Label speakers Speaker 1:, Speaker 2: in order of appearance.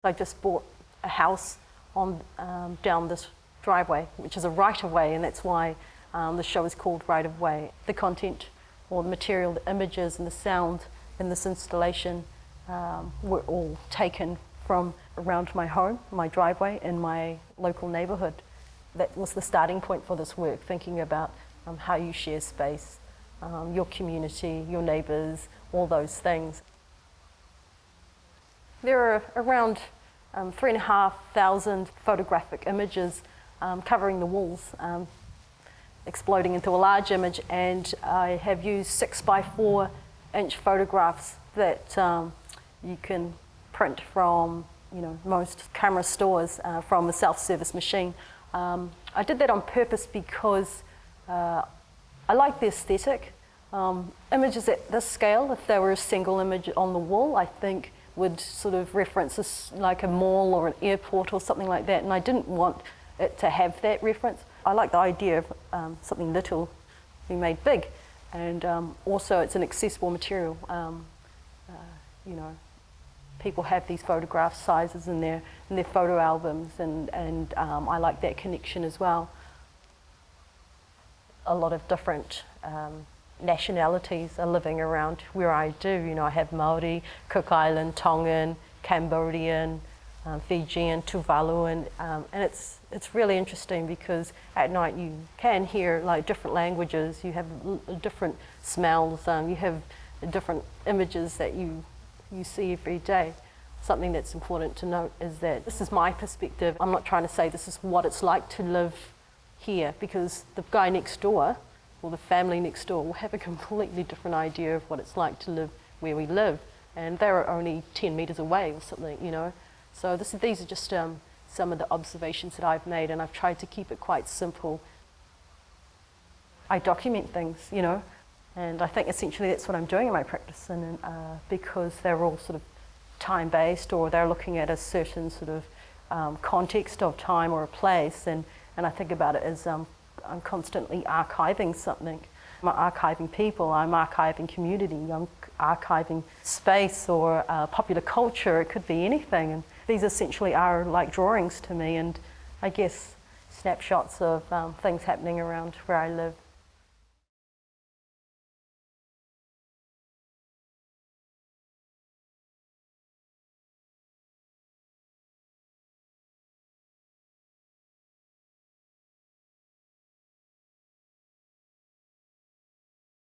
Speaker 1: I just bought a house on down this driveway, which is a right-of-way, and that's why the show is called Right-of-Way. The content or the material, the images and the sound in this installation were all taken from around my home, my driveway, in my local neighbourhood. That was the starting point for this work, thinking about how you share space, your community, your neighbours, all those things. There are around 3,500 photographic images covering the walls, exploding into a large image, and I have used 6x4 inch photographs that you can print from most camera stores from a self-service machine. I did that on purpose because I like the aesthetic. Images at this scale, if they were a single image on the wall, I think would sort of reference this, like a mall or an airport or something like that, and I didn't want it to have that reference. I like the idea of something little being made big, and also it's an accessible material. People have these photograph sizes in their photo albums, and I like that connection as well. A lot of different nationalities are living around where I do. I have Māori, Cook Island, Tongan, Cambodian, Fijian, Tuvalu, and it's really interesting because at night you can hear like different languages, you have different smells, you have different images that you see every day. Something that's important to note is that this is my perspective. I'm not trying to say this is what it's like to live here, because the guy next door or the family next door will have a completely different idea of what it's like to live where we live, and they're only 10 metres away or something, So these are just some of the observations that I've made, and I've tried to keep it quite simple. I document things, and I think essentially that's what I'm doing in my practice, and because they're all sort of time-based, or they're looking at a certain sort of context of time or a place, and I think about it as I'm constantly archiving something. I'm archiving people, I'm archiving community, I'm archiving space or popular culture. It could be anything, and these essentially are like drawings to me, and I guess snapshots of things happening around where I live.